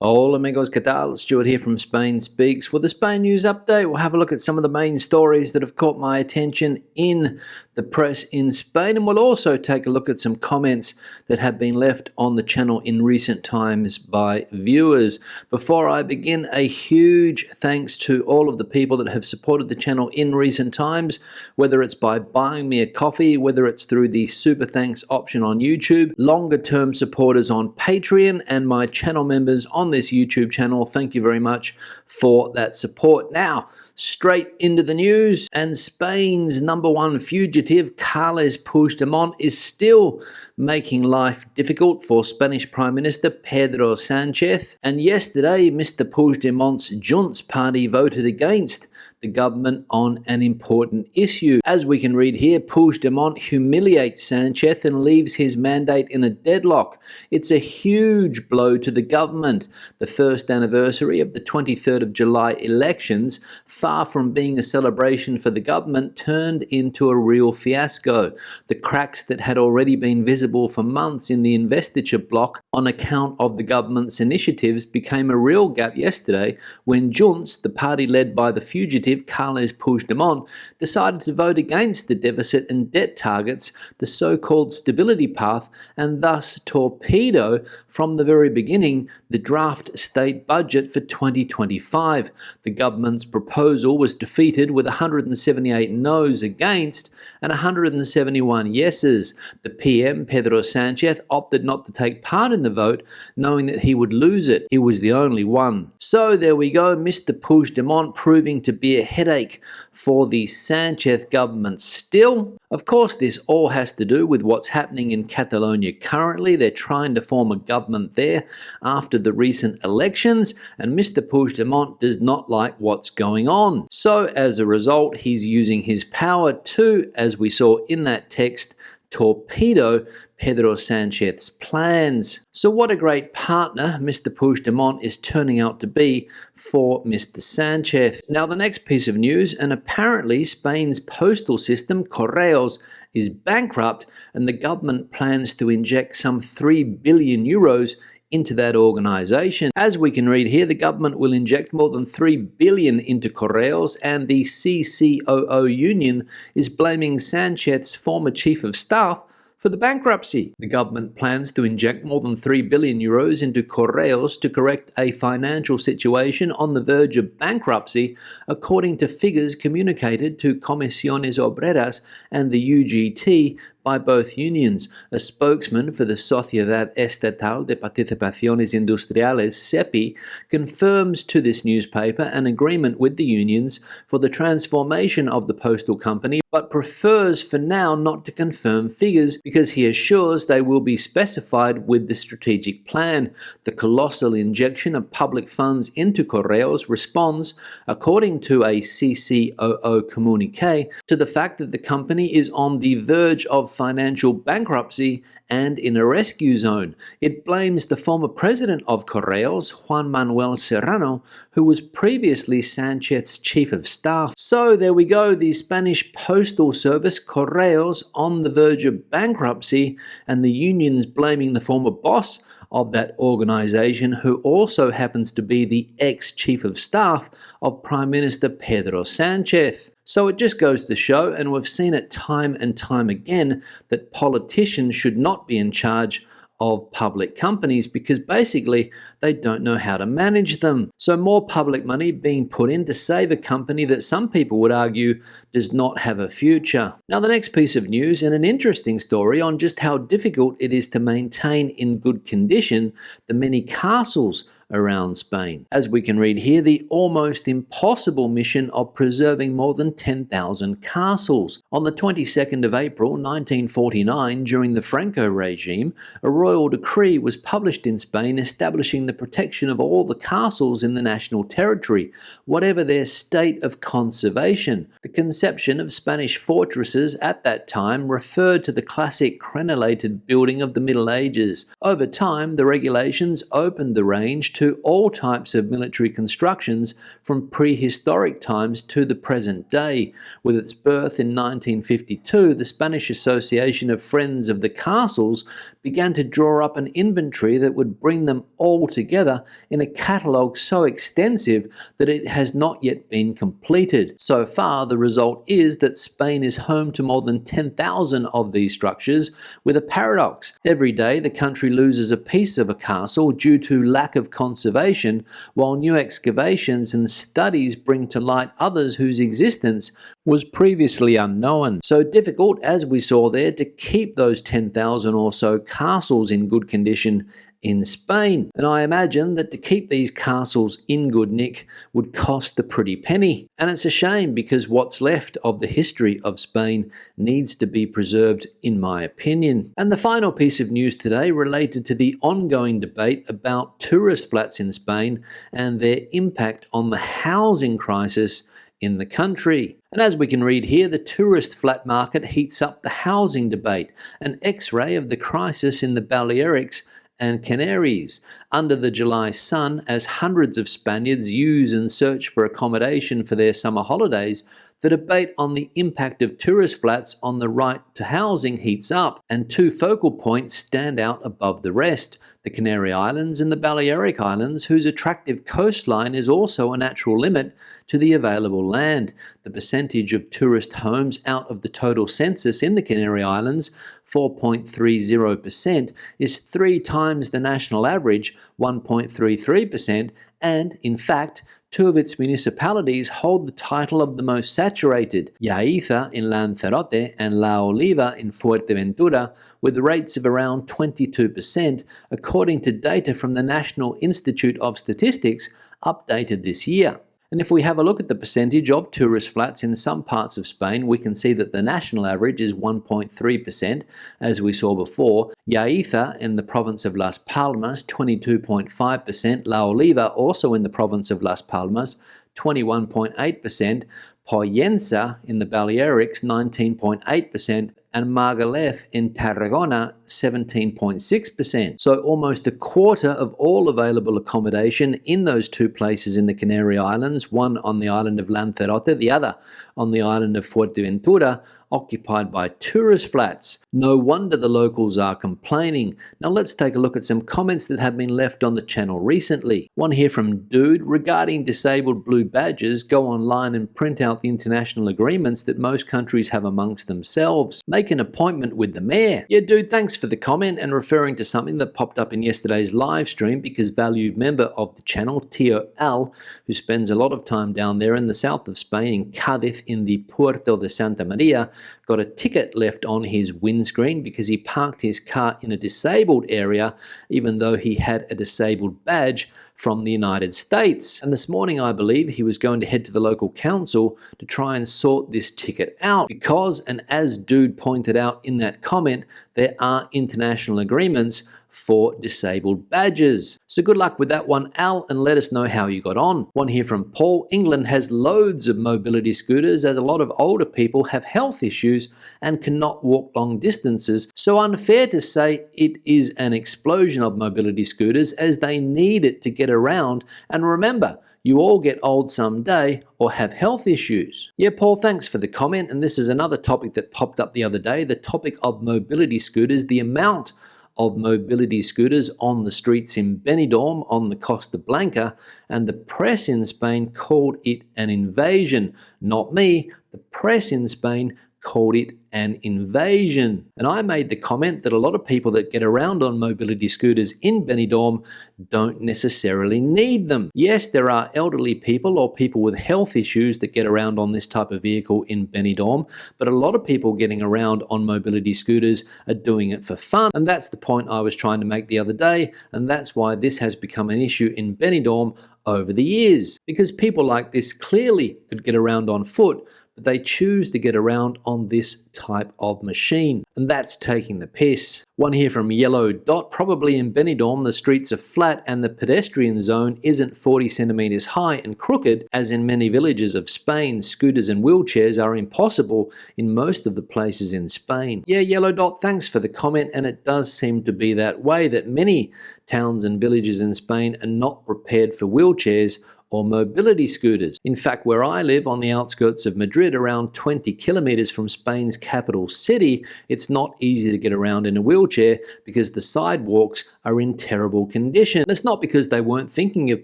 Hola amigos, ¿qué tal? Stuart here from Spain Speaks. With the Spain News Update, we'll have a look at some of the main stories that have caught my attention in the press in Spain, and we'll also take a look at some comments that have been left on the channel in recent times by viewers. Before I begin, a huge thanks to all of the people that have supported the channel in recent times, whether it's by buying me a coffee, whether it's through the super thanks option on YouTube, longer term supporters on Patreon, and my channel members on this YouTube channel. Thank you very much for that support. Now, straight into the news, and Spain's #1 fugitive, Carles Puigdemont, is still making life difficult for Spanish Prime Minister Pedro Sánchez. And yesterday, Mr. Puigdemont's Junts party voted against the government on an important issue. As we can read here, Puigdemont humiliates Sánchez and leaves his mandate in a deadlock. It's a huge blow to the government. The first anniversary of the 23rd of July elections, far from being a celebration for the government, turned into a real fiasco. The cracks that had already been visible for months in the investiture bloc on account of the government's initiatives became a real gap yesterday when Junts, the party led by the fugitive Carles Puigdemont, decided to vote against the deficit and debt targets, the so-called stability path, and thus torpedo from the very beginning the draft state budget for 2025. The government's proposal was defeated with 178 noes against and 171 yeses. The PM, Pedro Sánchez, opted not to take part in the vote, knowing that he would lose it. He was the only one. So there we go, Mr. Puigdemont proving to be a headache for the Sánchez government still. Of course, this all has to do with what's happening in Catalonia currently. They're trying to form a government there after the recent elections, and Mr. Puigdemont does not like what's going on. So as a result, he's using his power to, as we saw in that text, torpedo Pedro Sánchez's plans. So what a great partner Mr. Puigdemont is turning out to be for Mr. Sánchez. Now the next piece of news, and apparently Spain's postal system, Correos, is bankrupt, and the government plans to inject some 3 billion euros into that organization. As we can read here, the government will inject more than 3 billion into Correos, and the CCOO union is blaming Sánchez's former chief of staff for the bankruptcy. The government plans to inject more than 3 billion euros into Correos to correct a financial situation on the verge of bankruptcy, according to figures communicated to Comisiones Obreras and the UGT by both unions. A spokesman for the Sociedad Estatal de Participaciones Industriales, SEPI, confirms to this newspaper an agreement with the unions for the transformation of the postal company, but prefers for now not to confirm figures because he assures they will be specified with the strategic plan. The colossal injection of public funds into Correos responds, according to a CCOO communique, to the fact that the company is on the verge of financial bankruptcy and in a rescue zone. It blames the former president of Correos, Juan Manuel Serrano, who was previously Sánchez's chief of staff. So there we go, the Spanish postal service Correos on the verge of bankruptcy, and the unions blaming the former boss of that organization, who also happens to be the ex-chief of staff of Prime Minister Pedro Sánchez. So it just goes to show, and we've seen it time and time again, that politicians should not be in charge of public companies because basically they don't know how to manage them. So more public money being put in to save a company that some people would argue does not have a future. Now the next piece of news, and an interesting story on just how difficult it is to maintain in good condition the many castles around Spain. As we can read here, the almost impossible mission of preserving more than 10,000 castles. On the 22nd of April 1949, during the Franco regime, a royal decree was published in Spain establishing the protection of all the castles in the national territory, whatever their state of conservation. The conception of Spanish fortresses at that time referred to the classic crenellated building of the Middle Ages. Over time, the regulations opened the range to all types of military constructions from prehistoric times to the present day. With its birth in 1952, the Spanish Association of Friends of the Castles began to draw up an inventory that would bring them all together in a catalogue so extensive that it has not yet been completed. So far, the result is that Spain is home to more than 10,000 of these structures, with a paradox. Every day, the country loses a piece of a castle due to lack of conservation, while new excavations and studies bring to light others whose existence was previously unknown. So difficult, as we saw there, to keep those 10,000 or so castles in good condition in Spain. And I imagine that to keep these castles in good nick would cost a pretty penny. And it's a shame, because what's left of the history of Spain needs to be preserved, in my opinion. And the final piece of news today related to the ongoing debate about tourist flats in Spain and their impact on the housing crisis in the country. And as we can read here, the tourist flat market heats up the housing debate, an X-ray of the crisis in the Balearics and Canaries. Under the July sun, as hundreds of Spaniards use and search for accommodation for their summer holidays, the debate on the impact of tourist flats on the right to housing heats up, and two focal points stand out above the rest: the Canary Islands and the Balearic Islands, whose attractive coastline is also a natural limit to the available land. The percentage of tourist homes out of the total census in the Canary Islands, 4.30%, is 3 times the national average, 1.33%, and, in fact, 2 of its municipalities hold the title of the most saturated: Yaiza in Lanzarote and La Oliva in Fuerteventura, with rates of around 22%, according to data from the National Institute of Statistics updated this year. And if we have a look at the percentage of tourist flats in some parts of Spain, we can see that the national average is 1.3%, as we saw before. Yaiza in the province of Las Palmas, 22.5%. La Oliva, also in the province of Las Palmas, 21.8%. Pollença in the Balearics, 19.8%. And Margalef in Tarragona, 17.6%. So almost a quarter of all available accommodation in those 2 places in the Canary Islands, one on the island of Lanzarote, the other on the island of Fuerteventura, occupied by tourist flats. No wonder the locals are complaining. Now let's take a look at some comments that have been left on the channel recently. One here from Dude: regarding disabled blue badges, go online and print out the international agreements that most countries have amongst themselves. Make an appointment with the mayor. Yeah, Dude, thanks for the comment, and referring to something that popped up in yesterday's live stream, because valued member of the channel, Tio Al, who spends a lot of time down there in the south of Spain, in Cádiz, in the Puerto de Santa Maria, got a ticket left on his windscreen because he parked his car in a disabled area, even though he had a disabled badge from the United States. And this morning, I believe, he was going to head to the local council to try and sort this ticket out, because, and as Dude pointed out in that comment, there are international agreements for disabled badges. So good luck with that one, Al, and let us know how you got on. One here from Paul: England has loads of mobility scooters, as a lot of older people have health issues and cannot walk long distances, so unfair to say it is an explosion of mobility scooters, as they need it to get around. And remember, you all get old someday or have health issues. Yeah, Paul, thanks for the comment. And this is another topic that popped up the other day, the topic of mobility scooters, the amount of mobility scooters on the streets in Benidorm on the Costa Blanca, and the press in Spain called it an invasion. Not me, the press in Spain called it an invasion. And I made the comment that a lot of people that get around on mobility scooters in Benidorm don't necessarily need them. Yes, there are elderly people or people with health issues that get around on this type of vehicle in Benidorm, but a lot of people getting around on mobility scooters are doing it for fun. And that's the point I was trying to make the other day, and that's why this has become an issue in Benidorm over the years, because people like this clearly could get around on foot, but they choose to get around on this type of machine, and that's taking the piss. One here from Yellow Dot: probably in Benidorm the streets are flat and the pedestrian zone isn't 40 centimeters high and crooked, as in many villages of Spain. Scooters and wheelchairs are impossible in most of the places in Spain. Yeah, Yellow Dot, thanks for the comment, and it does seem to be that way, that many towns and villages in Spain are not prepared for wheelchairs or mobility scooters. In fact, where I live on the outskirts of Madrid, around 20 kilometers from Spain's capital city, it's not easy to get around in a wheelchair because the sidewalks are in terrible condition. And it's not because they weren't thinking of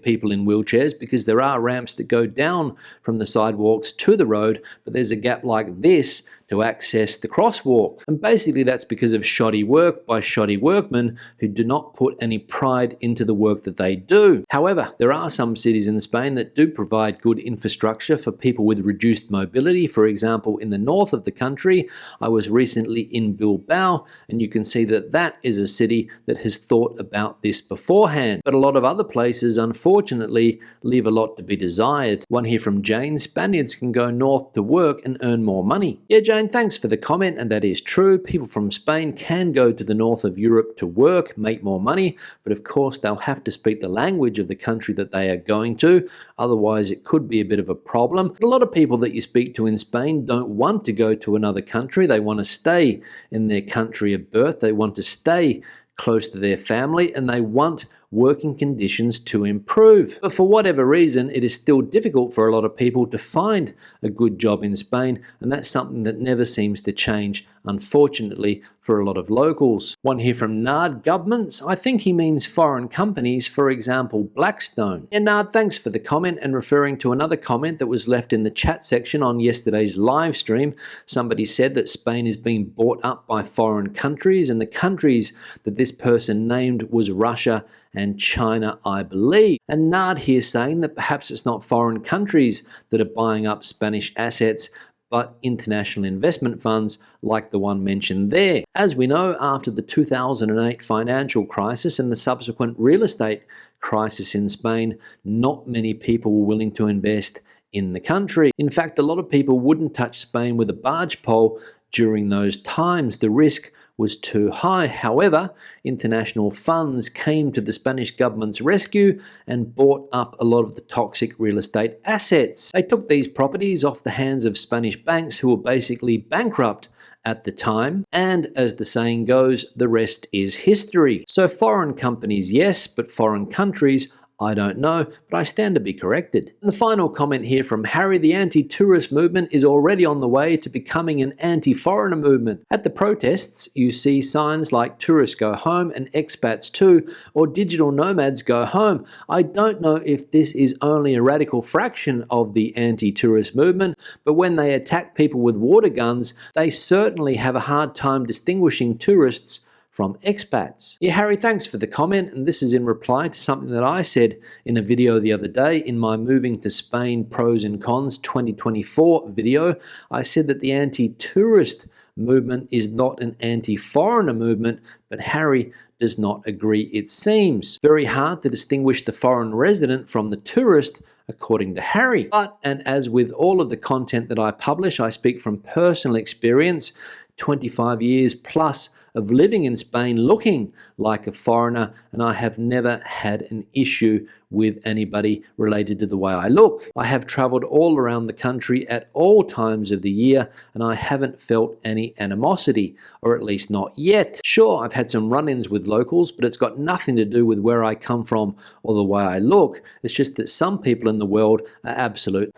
people in wheelchairs, because there are ramps that go down from the sidewalks to the road, but there's a gap like this to access the crosswalk. And basically that's because of shoddy work by shoddy workmen who do not put any pride into the work that they do. However, there are some cities in Spain that do provide good infrastructure for people with reduced mobility. For example, in the north of the country, I was recently in Bilbao, and you can see that that is a city that has thought about this beforehand. But a lot of other places, unfortunately, leave a lot to be desired. One here from Jane: Spaniards can go north to work and earn more money. Yeah, Jane, thanks for the comment, and that is true. People from Spain can go to the north of Europe to work, make more money, but of course they'll have to speak the language of the country that they are going to, otherwise it could be a bit of a problem. But a lot of people that you speak to in Spain don't want to go to another country. They want to stay in their country of birth, they want to stay close to their family, and they want working conditions to improve. But for whatever reason, it is still difficult for a lot of people to find a good job in Spain, and that's something that never seems to change, unfortunately, for a lot of locals. One here from Nard: governments? I think he means foreign companies, for example, Blackstone. Yeah, Nard, thanks for the comment, and referring to another comment that was left in the chat section on yesterday's live stream. Somebody said that Spain is being bought up by foreign countries, and the countries that this person named was Russia and China, I believe. And Nard here saying that perhaps it's not foreign countries that are buying up Spanish assets, but international investment funds like the one mentioned there. As we know, after the 2008 financial crisis and the subsequent real estate crisis in Spain, not many people were willing to invest in the country. In fact, a lot of people wouldn't touch Spain with a barge pole during those times. The risk was too high. However, international funds came to the Spanish government's rescue and bought up a lot of the toxic real estate assets. They took these properties off the hands of Spanish banks who were basically bankrupt at the time, and as the saying goes, the rest is history. So foreign companies, yes, but foreign countries, I don't know, but I stand to be corrected. And the final comment here from Harry: the anti-tourist movement is already on the way to becoming an anti-foreigner movement. At the protests, you see signs like "Tourists go home" and "Expats too," or "Digital nomads go home." I don't know if this is only a radical fraction of the anti-tourist movement, but when they attack people with water guns, they certainly have a hard time distinguishing tourists from expats. Yeah, Harry, thanks for the comment, and this is in reply to something that I said in a video the other day in my Moving to Spain Pros and Cons 2024 video. I said that the anti-tourist movement is not an anti-foreigner movement, but Harry does not agree, it seems. Very hard to distinguish the foreign resident from the tourist, according to Harry. But, and as with all of the content that I publish, I speak from personal experience, 25 years plus of living in Spain looking like a foreigner, and I have never had an issue with anybody related to the way I look. I have traveled all around the country at all times of the year, and I haven't felt any animosity, or at least not yet. Sure, I've had some run-ins with locals, but it's got nothing to do with where I come from or the way I look. It's just that some people in the world are absolute.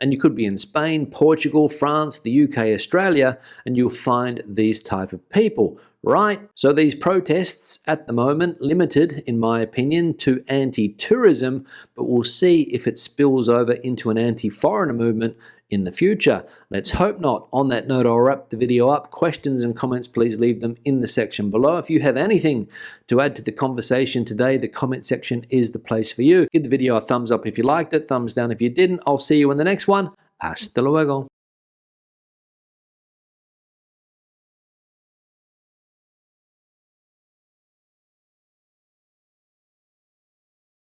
And you could be in Spain, Portugal, France, the UK, Australia, and you'll find these type of people, right? So these protests at the moment limited, in my opinion, to anti-tourism, but we'll see if it spills over into an anti-foreigner movement in the future. Let's hope not. On that note, I'll wrap the video up. Questions and comments, please leave them in the section below. If you have anything to add to the conversation today, the comment section is the place for you. Give the video a thumbs up if you liked it, thumbs down if you didn't. I'll see you in the next one. Hasta luego.